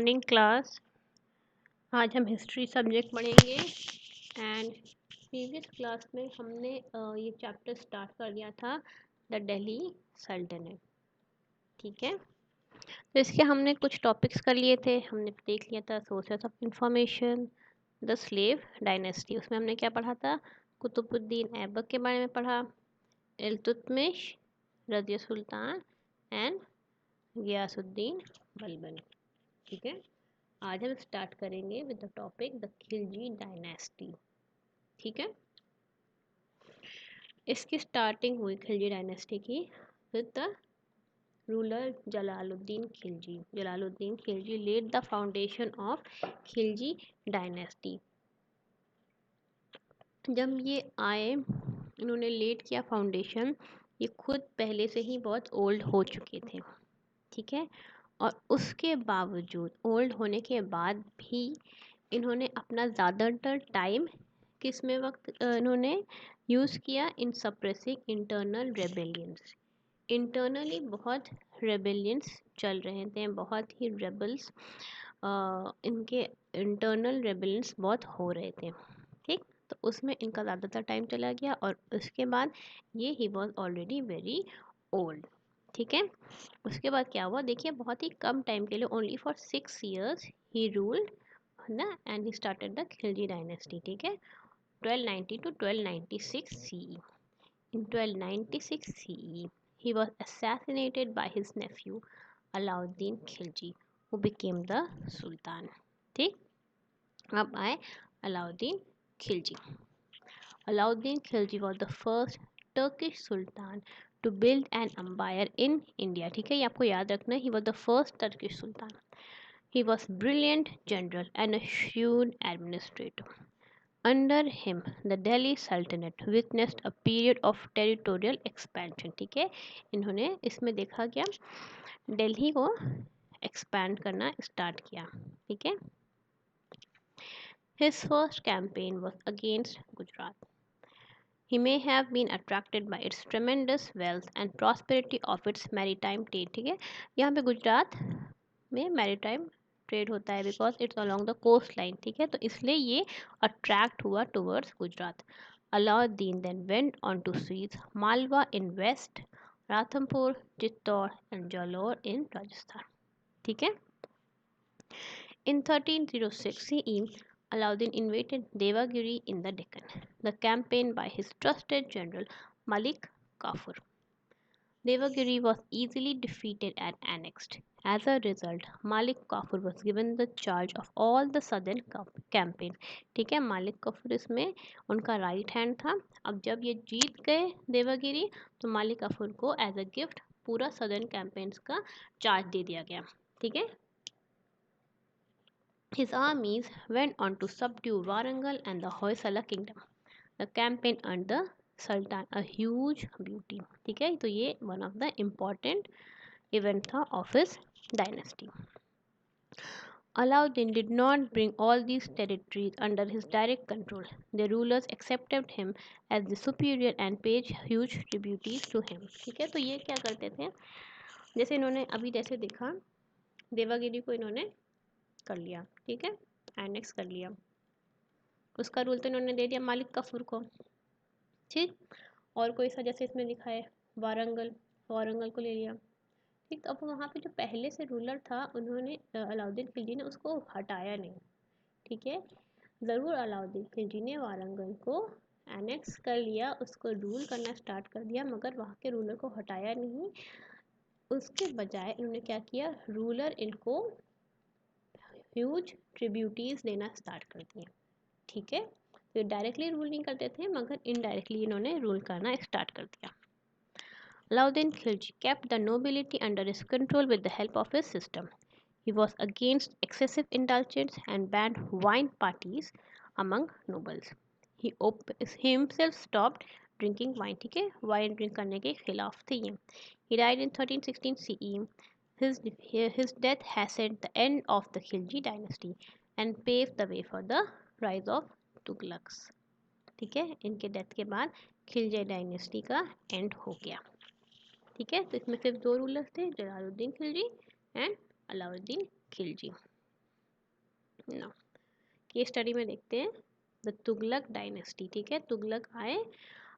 Morning class. आज हम history subject पढ़ेंगे एंड प्रीवियस क्लास में हमने ये चैप्टर स्टार्ट कर दिया था द दिल्ली सल्तनत। ठीक है, तो इसके हमने कुछ टॉपिक्स कर लिए थे। हमने देख लिया था sources of information, the slave dynasty, उसमें हमने क्या पढ़ा था, कुतुबुद्दीन ऐबक के बारे में पढ़ा, इल्तुतमिश, रज़िया सुल्तान एंड गियासुद्दीन बलबन। ठीक है, आज हम स्टार्ट करेंगे with the topic the Khilji dynasty. ठीक है, इसकी स्टार्टिंग हुई खिलजी डायनेस्टी की with the ruler Jalaluddin Khilji. Jalaluddin Khilji laid the foundation of Khilji dynasty. जब ये आए, इन्होंने लेड किया फाउंडेशन। ये खुद पहले से ही बहुत ओल्ड हो चुके थे। ठीक है, और उसके बावजूद, ओल्ड होने के बाद भी, इन्होंने अपना ज़्यादातर टाइम किस में इन्होंने यूज़ किया, इन सप्रेसिंग इंटरनल रेबेलियंस। इंटरनली बहुत रेबेलियंस चल रहे थे, बहुत ही रेबल्स, इनके इंटरनल रेबेलियंस बहुत हो रहे थे। ठीक, तो उसमें इनका ज़्यादातर टाइम चला गया और उसके बाद ये he was already very old. ठीक है, उसके बाद क्या हुआ देखिए, बहुत ही कम टाइम के लिए, ओनली फॉर 6 years ही रूल्ड ना, and he started the Khilji dynasty. ठीक है, 1290 to 1296 CE. In 1296 CE, he was assassinated by his nephew Alauddin Khilji, who became the Sultan. ठीक, अब आए Alauddin Khilji. Alauddin Khilji was the first Turkish Sultan to build an empire in India. ठीक है, ये आपको याद रखना है, he was the first Turkish Sultan. He was brilliant general and a shrewd administrator. Under him, the Delhi Sultanate witnessed a period of territorial expansion. ठीक है, इन्होंने इसमें देखा क्या, दिल्ली को एक्सपैंड करना स्टार्ट किया। ठीक है, his first campaign was against Gujarat. He may have been attracted by its tremendous wealth and prosperity of its maritime trade. ठीक है, यहाँ पे गुजरात में मैरीटाइम ट्रेड होता है, because it's along the coast line. ठीक है, तो इसलिए ये अट्रैक्ट हुआ towards Gujarat. Alauddin then went on to seize Malwa in west, Ranthambore, Chittor and Jalore in Rajasthan. ठीक है, in 1306 CE, Alauddin invaded Devagiri in the Deccan, the campaign by his trusted general Malik Kafur. Devagiri was easily defeated and annexed. As a result, Malik Kafur was given the charge of all the southern campaign. ठीक है, मालिक काफूर इसमें उनका right hand था। अब जब ये जीत गए देवागिरी, तो मालिक काफूर को एज अ गिफ्ट पूरा सदर्न कैंपेन्स का चार्ज दे दिया गया। ठीक है, his armies went on to subdue Warangal and the Hoysala kingdom. The campaign earned the Sultan a huge booty. ठीक है, तो ये one of the important event था of his dynasty. Alauddin did not bring all these territories under his direct control. The rulers accepted him as the superior and paid huge tributes to him. ठीक है, तो ये क्या करते थे, जैसे इन्होंने अभी जैसे देखा, देवागिरी को इन्होंने कर लिया। ठीक है, एनेक्स कर लिया, उसका रूल तो इन्होंने दे दिया मालिक काफूर को। ठीक, और कोई सा जैसे इसमें लिखा है वारंगल, वारंगल को ले लिया। ठीक, तो अब वहाँ पे जो पहले से रूलर था, उन्होंने अलाउद्दीन खिलजी ने उसको हटाया नहीं। ठीक है, ज़रूर अलाउद्दीन खिलजी ने वारंगल को एनेक्स कर लिया, उसको रूल करना स्टार्ट कर दिया, मगर वहाँ के रूलर को हटाया नहीं। उसके बजाय इन्होंने क्या किया, रूलर इनको ह्यूज ट्रिब्यूटीज देना स्टार्ट कर दिए। ठीक है, तो डायरेक्टली रूल नहीं करते थे, मगर इनडायरेक्टली इन्होंने रूल करना स्टार्ट कर दिया। Alauddin Khilji kept the nobility under his control with the help of his system. He was against excessive indulgence and banned wine parties among nobles. He himself stopped drinking wine. ठीक है, wine drink करने के खिलाफ थे ये। He died in 1316 CE. His death hastened the end of the Khilji dynasty and paved the way for the rise of Tughlaqs. ठीक है, इनके डेथ के बाद खिलजी डायनेस्टी का एंड हो गया। ठीक है, तो इसमें सिर्फ दो रूलर्स थे, Jalaluddin Khilji and Alauddin Khilji. No. Case study में देखते हैं द तुगलक डायनेस्टी, ठीक है, तुगलक आए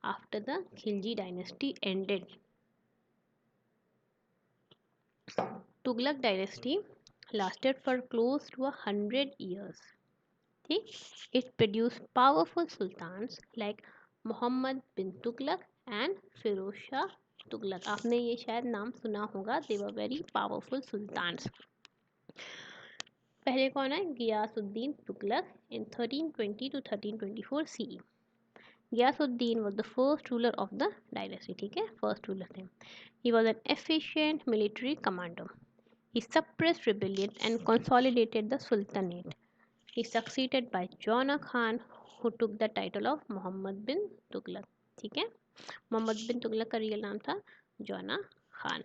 after the Khilji dynasty ended. Tughlaq dynasty lasted for close to 100 years. ठीक, it produced powerful sultans like Mohammad bin Tughlaq and Firoz Shah Tughlaq. आपने ये शायद नाम सुना होगा, they were very powerful sultans. पहले कौन है? गियासुद्दीन तुगलक इन 1320 to 1324 CE। Ghiyasuddin was the first ruler of the dynasty, ठीक है, फर्स्ट रूलर थे। He was an efficient military commander. He suppressed rebellion and consolidated the sultanate. He succeeded by Jona Khan, who took the title of Muhammad bin Tughlaq, ठीक है। मोहम्मद बिन तुगलक का real नाम था जोना खान।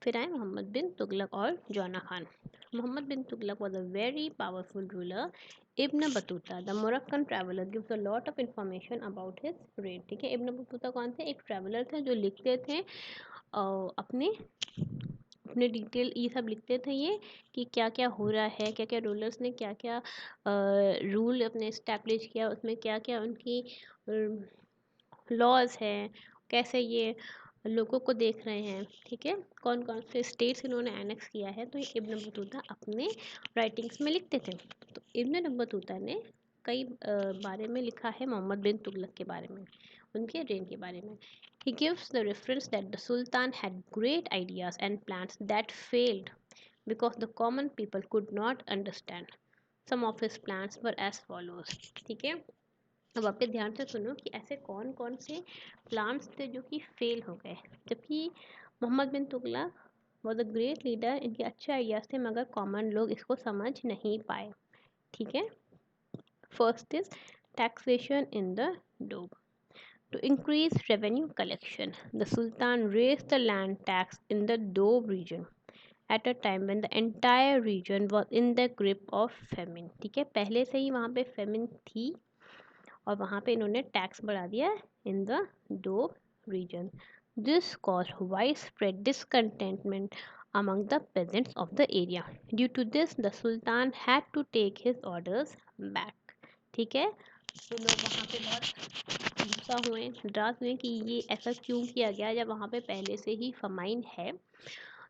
फिर आए मोहम्मद बिन तुगलक और Jauna Khan. Muhammad bin Tughlaq was a very powerful ruler. Ibn Battuta the Moroccan traveller gives a lot of information about his reign, ठीक है। इब्न बतूता कौन थे? एक ट्रैवलर थे जो लिखते थे अपने अपने डिटेल ये सब लिखते थे ये कि क्या क्या हो रहा है, क्या क्या रूलर्स ने क्या क्या रूल अपने इस्टेब्लिश किया, उसमें क्या क्या उनकी लॉज हैं, कैसे ये लोगों को देख रहे हैं, ठीक है, कौन कौन से स्टेट्स इन्होंने एनेक्स किया है, तो ये इब्न बतूता अपने राइटिंग्स में लिखते थे। तो इब्न बतूता ने कई बारे में लिखा है मोहम्मद बिन तुगलक के बारे में, उनके रेन के बारे में। He gives the reference that the Sultan had great ideas and plans that failed because the common people could not understand. Some of his plans were as follows, ठीक है। अब आप ध्यान से सुनो कि ऐसे कौन कौन से प्लान्स थे जो कि फेल हो गए, जबकि Muhammad bin Tughlaq was a great leader, इनके अच्छे आइडियाज थे मगर कॉमन लोग इसको समझ नहीं पाए, ठीक है। First is taxation in the Doab. To increase revenue collection, the Sultan raised the land tax in the Doab region at a time when the entire region was in the grip of famine, ठीक है, पहले से ही वहाँ पे famine थी और वहाँ पे इन्होंने टैक्स बढ़ा दिया in the Doab region. This caused widespread discontentment among the peasants of the area. Due to this, the Sultan had to take his orders back, ठीक है। तो लोग वहाँ पे बहुत गुस्सा हुए, नाराज हुए कि ये ऐसा क्यों किया गया जब वहाँ पे पहले से ही फमाइन है।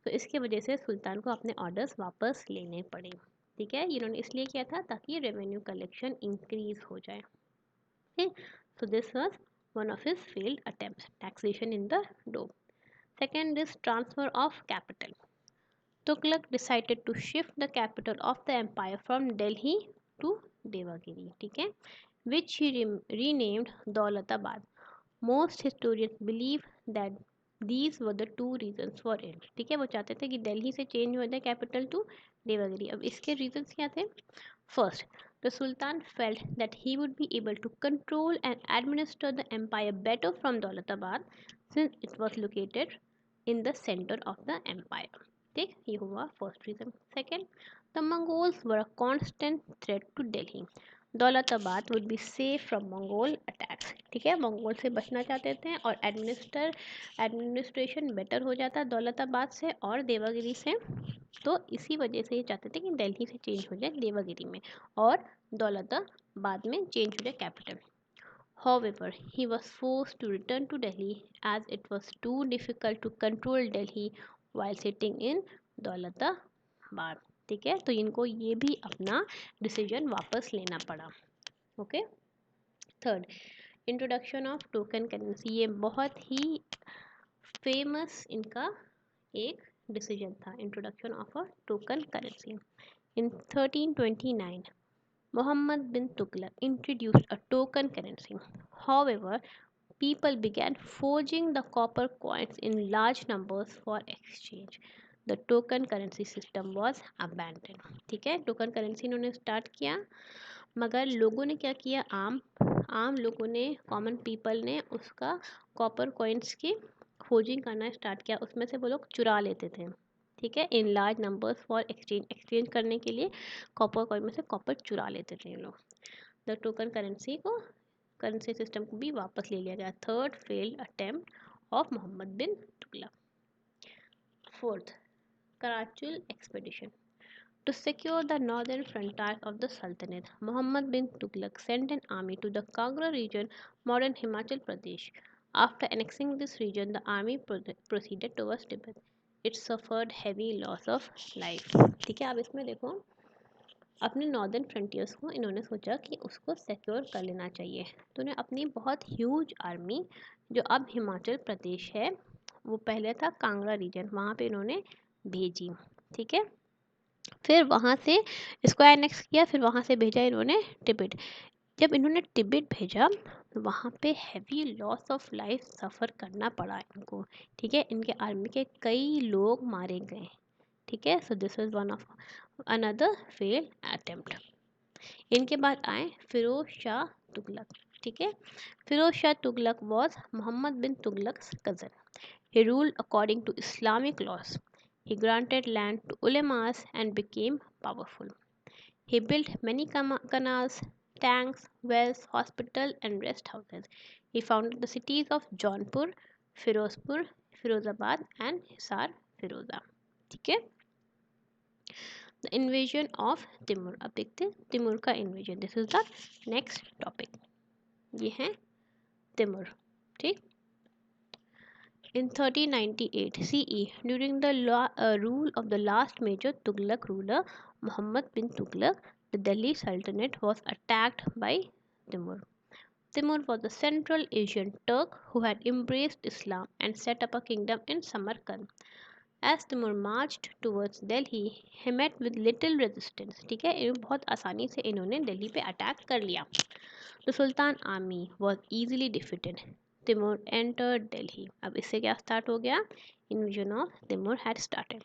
तो इसके वजह से सुल्तान को अपने ऑर्डर्स वापस लेने पड़े, ठीक है। इन्होंने इसलिए किया था ताकि रेवेन्यू कलेक्शन इंक्रीज हो जाए। Okay, so this was one of his failed attempts, taxation in the Doab. Second is transfer of capital. Tughlaq decided to shift the capital of the empire from Delhi to Devagiri, ठीक है, which he renamed Daulatabad. Most historians believe that these were the two reasons for it, ठीक है। वो चाहते थे कि दिल्ली से change हो जाए कैपिटल टू देवगिरी। अब इसके रीजंस क्या थे? First, the Sultan felt that he would be able to control and administer the empire better from Daulatabad since it was located in the center of the empire. ठीक, ये हुआ first reason. Second, the Mongols were a constant threat to Delhi. Daulatabad would be safe from Mongol attacks, ठीक है, Mongol से बचना चाहते थे और एडमिनिस्ट्रेशन बेटर हो जाता दौलताबाद से और देवागिरी से। तो इसी वजह से ये चाहते थे कि दिल्ली से चेंज हो जाए देवागिरी में और दौलताबाद में चेंज हो जाए capital. However, he was forced to return to Delhi as it was too difficult to control Delhi while sitting in Daulatabad, ठीक है। तो इनको ये भी अपना डिसीजन वापस लेना पड़ा। Okay. Third, introduction of token currency. ये बहुत ही फेमस इनका एक डिसीजन था, introduction of a token currency. In 1329 Muhammad bin Tughlaq introduced a token currency. However, people began forging the copper coins in large numbers for exchange. The token currency system was abandoned, ठीक है। Token currency इन्होंने start किया मगर लोगों ने क्या किया, आम लोगों ने, कॉमन पीपल ने उसका कॉपर कॉइन्स की फोर्जिंग करना स्टार्ट किया, उसमें से वो लोग चुरा लेते थे, ठीक है, in large numbers for exchange करने के लिए कॉपर कॉइन में से कॉपर चुरा लेते थे ये लोग। द टोकन करेंसी सिस्टम को भी वापस ले लिया गया। Third failed attempt of Muhammad bin Tughlaq. Fourth, Qarachil expedition. To secure the northern frontiers of the Sultanate, Muhammad bin Tughlaq sent an army to the Kangra region, modern Himachal Pradesh. After annexing this region, the army proceeded towards Tibet. It suffered heavy loss of life. ठीक है, अब इसमें देखो अपने northern frontiers को इन्होंने सोचा कि उसको सिक्योर कर लेना चाहिए, तो उन्हें अपनी बहुत ह्यूज आर्मी जो अब हिमाचल प्रदेश है, वो पहले था कांगड़ा रीजन, वहाँ पे इन्होंने भेजी। ठीक है, फिर वहाँ से इसको एनेक्स किया, फिर वहाँ से भेजा इन्होंने तिब्बत। जब इन्होंने तिब्बत भेजा तो वहाँ पे हैवी लॉस ऑफ लाइफ सफ़र करना पड़ा इनको। ठीक है, इनके आर्मी के कई लोग मारे गए। ठीक है, so this was one of another fail attempt. इनके बाद आए फिरोज शाह तुगलक। ठीक है, Firoz Shah Tughlaq was Mohammad bin Tughlaq cousin. He ruled according to Islamic laws. He granted land to ulemas and became powerful. He built many canals, tanks, wells, hospitals, and rest houses. He founded the cities of Jaunpur, Firozpur, Firozabad, and Hisar Firoza. ठीक है, the invasion of Timur. अब देखते हैं Timur का invasion. This is the next topic. ये है Timur. ठीक, in 1398 CE, during the rule of the last major Tughlaq ruler, Muhammad bin Tughlaq, the Delhi Sultanate was attacked by Timur. Timur was a Central Asian Turk who had embraced Islam and set up a kingdom in Samarkand. As Timur marched towards Delhi, he met with little resistance. ठीक है, बहुत आसानी से इन्होंने दिल्ली पे attack कर लिया। The Sultan army was easily defeated. Timur entered Delhi. अब इससे क्या स्टार्ट हो गया? Invasion of Timur had started,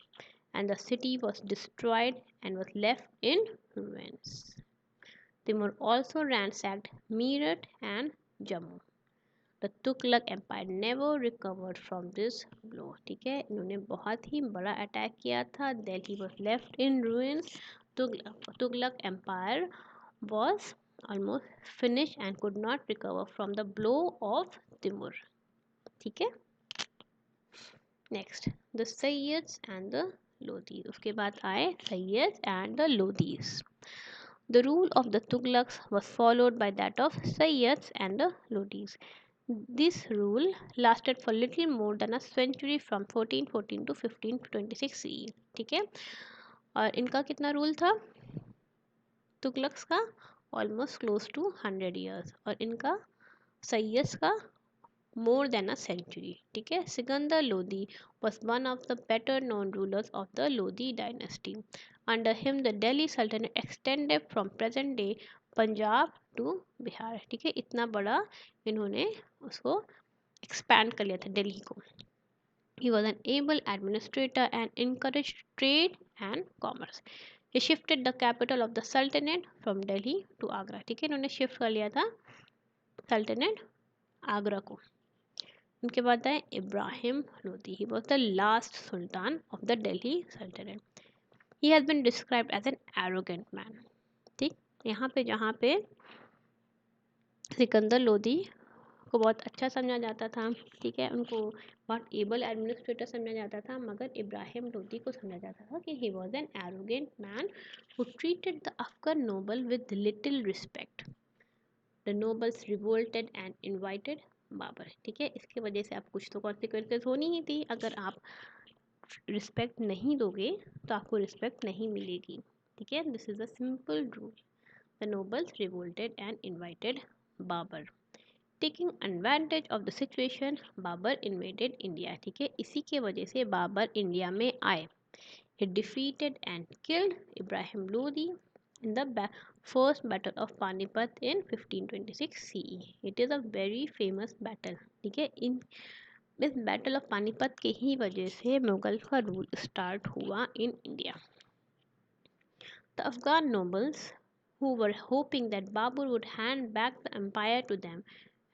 and the city was destroyed and was left in ruins. Timur also ransacked Meerut and Jammu. The Tughlaq Empire never recovered from this blow. ठीक है, इन्होंने बहुत ही बड़ा अटैक किया था. Delhi was left in ruins. Tughlaq Empire was almost finished and could not recover from the blow of Timur. ठीक है, next the Sayyids and the Lodis. उसके बाद आए Sayyids and the Lodis. The rule of the Tughlaqs was followed by that of Sayyids and the Lodis. This rule lasted for little more than a century from 1414 to 1526 CE. ठीक है, और इनका कितना rule था तुगलक्स का? ऑलमोस्ट क्लोज टू 100 ईयर्स, और इनका सैयद्स का more than a century. ठीक है, Sikandar Lodi was one of the better known rulers of the Lodi dynasty. Under him the Delhi Sultanate extended from present day Punjab to Bihar. ठीक है, इतना बड़ा इन्होंने उसको expand कर लिया था दिल्ली को। He was an able administrator and encouraged trade and commerce. He shifted the capital of the Sultanate from Delhi to Agra। ठीक है, इन्होंने शिफ्ट कर लिया था सल्टनेट आगरा को। उनके बाद आए Ibrahim Lodi. He was the last sultan of the Delhi Sultanate. He has been described as an arrogant man. ठीक, यहाँ पे जहाँ पे सिकंदर लोदी को बहुत अच्छा समझा जाता था, ठीक है, उनको बहुत एबल एडमिनिस्ट्रेटर समझा जाता था, मगर इब्राहिम लोदी को समझा जाता था कि he was an arrogant man who treated the Afghan noble with little respect. The nobles revolted and invited Babur. ठीक है, इसकी वजह से आप कुछ तो कॉन्सिक्वेंसेस होनी ही थी। अगर आप रिस्पेक्ट नहीं दोगे तो आपको रिस्पेक्ट नहीं मिलेगी। ठीक है, this is a simple rule. The nobles revolted and invited Babur. Taking advantage of the situation Babur invaded India. ठीक है, इसी के वजह से बाबर इंडिया में आए। He defeated and killed Ibrahim Lodi in the first battle of Panipat in 1526 CE. It is a very famous battle. ठीक है, इस बैटल ऑफ पानीपत के ही वजह से मुगल का रूल स्टार्ट हुआ in India. The Afghan nobles who were hoping that Babur would hand back the empire to them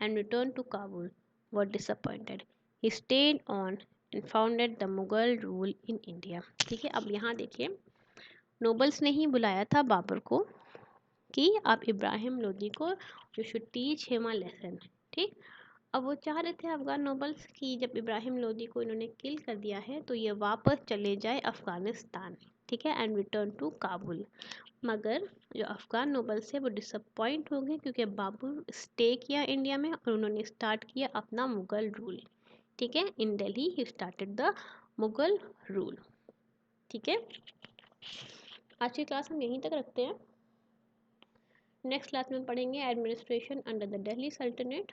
and return to Kabul were disappointed. He stayed on and founded the Mughal rule in India. ठीक है, अब यहाँ देखिए nobles ने ही बुलाया था बाबर को कि आप इब्राहिम लोदी को जो should teach him a lesson. ठीक, अब वो चाह रहे थे अफगान नोबल्स कि जब इब्राहिम लोदी को इन्होंने किल कर दिया है तो ये वापस चले जाए अफ़गानिस्तान। ठीक है, एंड रिटर्न टू काबुल। मगर जो अफ़गान नोबल्स थे वो डिसअपॉइंट हो गए क्योंकि बाबर स्टे किया इंडिया में और उन्होंने स्टार्ट किया अपना मुग़ल रूल। ठीक है, in Delhi he started the Mughal rule. ठीक है, आज की क्लास हम यहीं तक रखते हैं। नेक्स्ट क्लास में पढ़ेंगे एडमिनिस्ट्रेशन अंडर द दिल्ली सल्तनत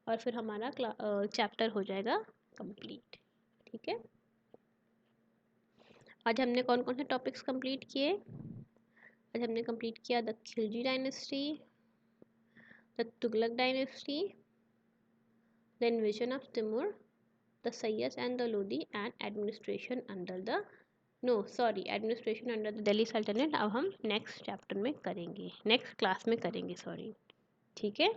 और फिर हमारा चैप्टर हो जाएगा कंप्लीट। ठीक है, आज हमने कौन कौन से टॉपिक्स कंप्लीट किए? आज हमने कंप्लीट किया the Khilji dynasty, the Tughlaq dynasty, the invasion of Timur, the Syed and the Lodi and administration under the administration under the Delhi सल्तनत अब हम नेक्स्ट चैप्टर में करेंगे, नेक्स्ट क्लास में करेंगे सॉरी। ठीक है,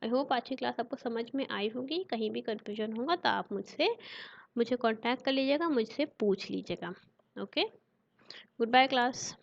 आई होप आज की क्लास आपको समझ में आई होगी। कहीं भी कन्फ्यूजन होगा तो आप मुझे कांटेक्ट कर लीजिएगा, मुझसे पूछ लीजिएगा। Okay, goodbye class.